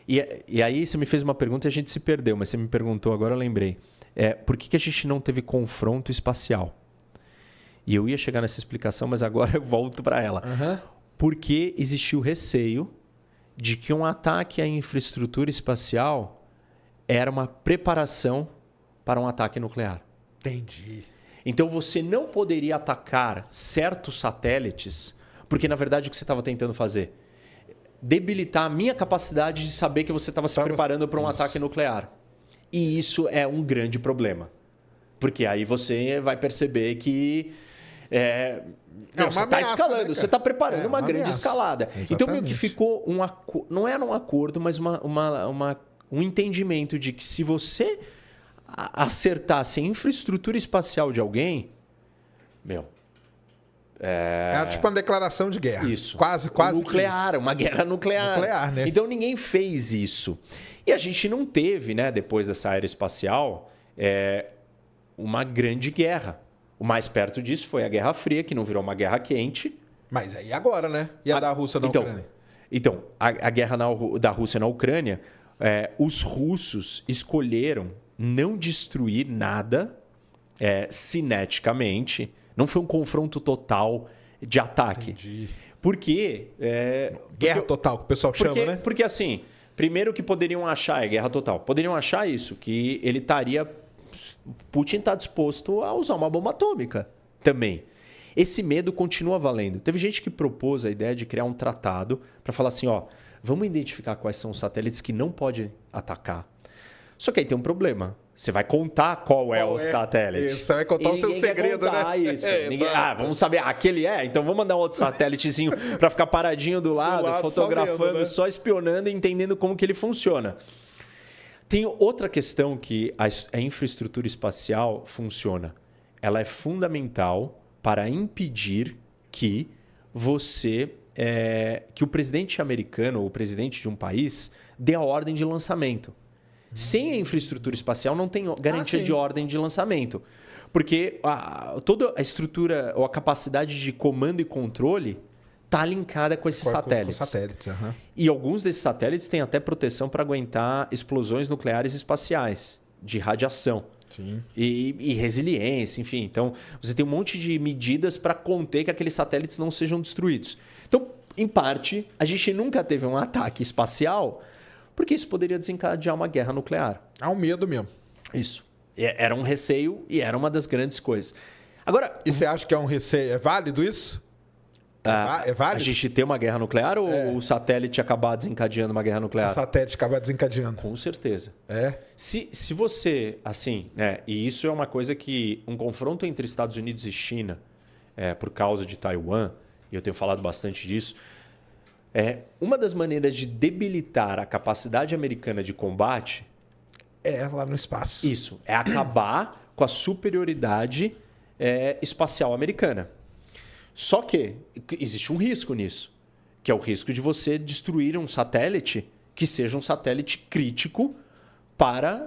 E aí você me fez uma pergunta e a gente se perdeu, mas você me perguntou, agora eu lembrei. Por que a gente não teve confronto espacial? E eu ia chegar nessa explicação, mas agora eu volto para ela. Porque existiu receio de que um ataque à infraestrutura espacial era uma preparação para um ataque nuclear. Entendi. Então você não poderia atacar certos satélites, porque na verdade o que você estava tentando fazer? Debilitar a minha capacidade de saber que você estava se preparando para um ataque nuclear. E isso é um grande problema. Porque aí você vai perceber que você está escalando, né, você está preparando uma grande ameaça. Escalada. Exatamente. Então, meio que ficou não era um acordo, mas um entendimento de que se você acertasse a infraestrutura espacial de alguém, era tipo uma declaração de guerra. Isso. Quase nuclear, uma guerra nuclear. Né? Então ninguém fez isso. E a gente não teve, né, depois dessa aeroespacial, uma grande guerra. O mais perto disso foi a Guerra Fria, que não virou uma guerra quente. Mas aí agora, né? E a da Rússia na Ucrânia? Então, a guerra da Rússia na Ucrânia, os russos escolheram não destruir nada cineticamente. Não foi um confronto total de ataque. Entendi. Porque... guerra total, que o pessoal chama, né? Porque assim, primeiro que poderiam achar, guerra total, poderiam achar isso, que ele estaria... Putin está disposto a usar uma bomba atômica também. Esse medo continua valendo. Teve gente que propôs a ideia de criar um tratado para falar assim, vamos identificar quais são os satélites que não pode atacar. Só que aí tem um problema. Você vai contar qual é o satélite. Você vai contar o seu segredo, né? Isso. Vamos saber, aquele então vamos mandar um outro satélitezinho para ficar paradinho do lado fotografando, só espionando e entendendo como que ele funciona. Tem outra questão que a infraestrutura espacial funciona. Ela é fundamental para impedir que que o presidente americano ou o presidente de um país dê a ordem de lançamento. Sem a infraestrutura espacial não tem garantia de ordem de lançamento. Porque toda a estrutura ou a capacidade de comando e controle está linkada com esses satélites. E alguns desses satélites têm até proteção para aguentar explosões nucleares espaciais, de radiação. Sim. E resiliência, enfim. Então, você tem um monte de medidas para conter que aqueles satélites não sejam destruídos. Então, em parte, a gente nunca teve um ataque espacial, porque isso poderia desencadear uma guerra nuclear. Há um medo mesmo. Isso. Era um receio e era uma das grandes coisas. Agora, e você acha que é um receio? É válido isso? É válido? A gente ter uma guerra nuclear ou o satélite acabar desencadeando uma guerra nuclear? O satélite acabar desencadeando. Com certeza. É? Se você, assim, e isso é uma coisa que um confronto entre Estados Unidos e China, por causa de Taiwan, e eu tenho falado bastante disso, uma das maneiras de debilitar a capacidade americana de combate... lá no espaço. Isso. É acabar com a superioridade espacial americana. Ssó que existe um risco nisso, que é o risco de você destruir um satélite que seja um satélite crítico para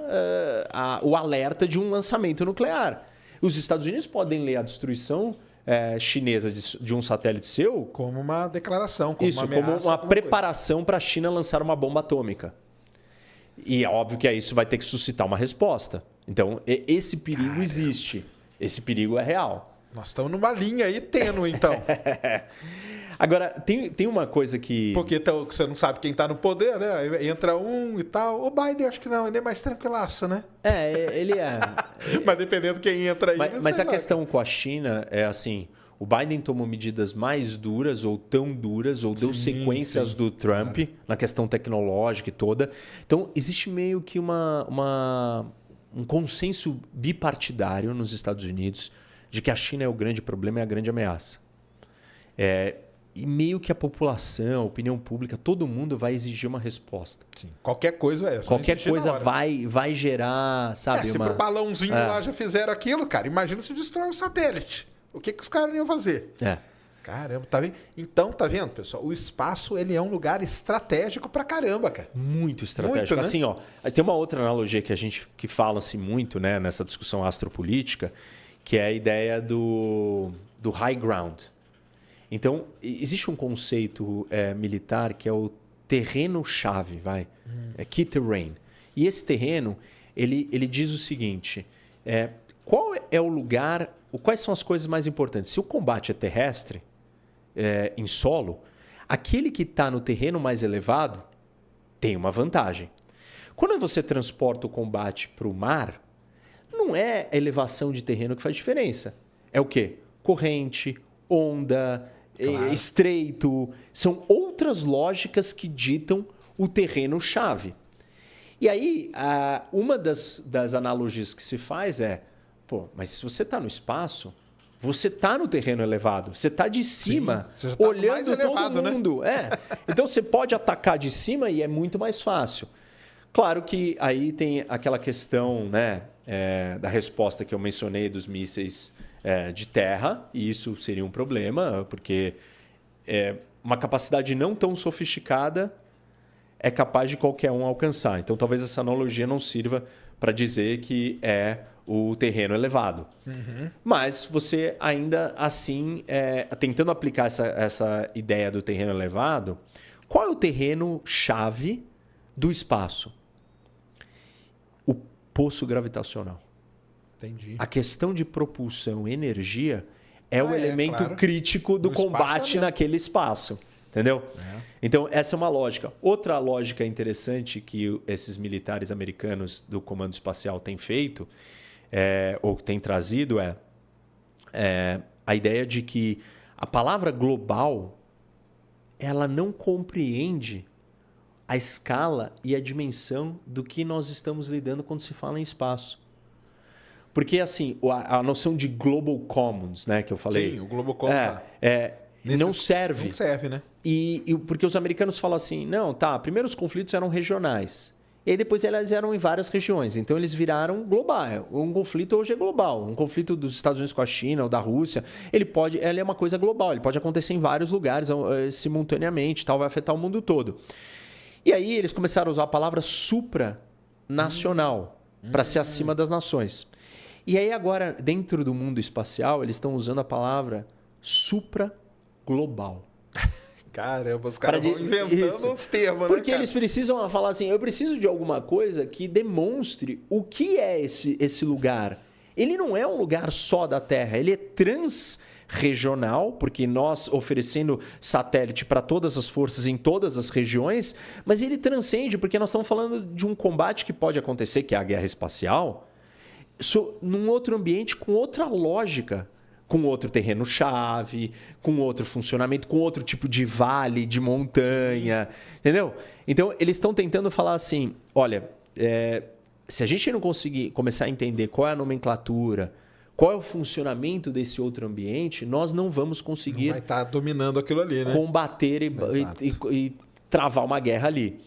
o alerta de um lançamento nuclear. Os Estados Unidos podem ler a destruição chinesa de um satélite seu... Como uma declaração, como uma ameaça. Como uma preparação para a China lançar uma bomba atômica. E é óbvio que isso vai ter que suscitar uma resposta. Então, esse perigo existe. Esse perigo é real. Nós estamos numa linha aí tênue, então. Agora, tem uma coisa que... Porque você não sabe quem está no poder, né? Entra um e tal. O Biden, acho que não, ele é mais tranquilaço, né? Ele é. Mas dependendo de quem entra aí... Mas a questão com a China é assim... O Biden tomou medidas mais duras ou tão duras, ou deu sequências do Trump na questão tecnológica e toda. Então, existe meio que um consenso bipartidário nos Estados Unidos de que a China é o grande problema e a grande ameaça. E meio que a população, a opinião pública, todo mundo vai exigir uma resposta. Sim. Qualquer coisa Qualquer coisa vai gerar, sabe? Se pro balãozinho lá já fizeram aquilo, cara, imagina se destrói um satélite. O que os caras iam fazer? Caramba, tá vendo? Então, tá vendo, pessoal? O espaço, ele é um lugar estratégico pra caramba, cara. Muito estratégico. Muito, né? Assim, tem uma outra analogia que fala-se muito, né, nessa discussão astropolítica, que é a ideia do high ground. Então, existe um conceito militar que é o terreno-chave, Key Terrain. E esse terreno, ele diz o seguinte, qual é o lugar, quais são as coisas mais importantes? Se o combate é terrestre, em solo, aquele que está no terreno mais elevado tem uma vantagem. Quando você transporta o combate para o mar, não é a elevação de terreno que faz diferença. É o quê? Corrente, onda, estreito. São outras lógicas que ditam o terreno-chave. E aí, uma das analogias que se faz mas se você está no espaço, você está no terreno elevado. Você está de cima, você já tá olhando mais elevado, todo mundo. Né? Então, você pode atacar de cima e é muito mais fácil. Claro que aí tem aquela questão, né, da resposta que eu mencionei dos mísseis de terra, e isso seria um problema, porque uma capacidade não tão sofisticada é capaz de qualquer um alcançar. Então, talvez essa analogia não sirva para dizer que é o terreno elevado. Uhum. Mas você ainda assim, tentando aplicar essa ideia do terreno elevado, qual é o terreno-chave do espaço? O poço gravitacional. Entendi. A questão de propulsão e energia é o elemento crítico do combate naquele espaço. Entendeu? Então, essa é uma lógica. Outra lógica interessante que esses militares americanos do Comando Espacial têm feito, ou têm trazido, a ideia de que a palavra global ela não compreende a escala e a dimensão do que nós estamos lidando quando se fala em espaço. Porque, assim, a noção de Global Commons, né, que eu falei... Sim, o Global Commons não serve. Não serve, né? Porque os americanos falam assim, primeiro os conflitos eram regionais. E aí depois eles eram em várias regiões. Então eles viraram global. Um conflito hoje é global. Um conflito dos Estados Unidos com a China ou da Rússia, ele é uma coisa global. Ele pode acontecer em vários lugares simultaneamente, vai afetar o mundo todo. E aí eles começaram a usar a palavra supranacional para ser acima das nações. E aí agora, dentro do mundo espacial, eles estão usando a palavra supraglobal. Caramba, os caras vão inventando uns termos, né? Porque eles precisam falar assim, eu preciso de alguma coisa que demonstre o que é esse lugar. Ele não é um lugar só da Terra, ele é transregional, porque nós oferecendo satélite para todas as forças em todas as regiões, mas ele transcende, porque nós estamos falando de um combate que pode acontecer, que é a guerra espacial, num outro ambiente com outra lógica, com outro terreno-chave, com outro funcionamento, com outro tipo de vale, de montanha, entendeu? Então, eles estão tentando falar assim, olha, se a gente não conseguir começar a entender qual é a nomenclatura, qual é o funcionamento desse outro ambiente, nós não vamos conseguir... Não vai estar dominando aquilo ali, né? Combater e travar uma guerra ali.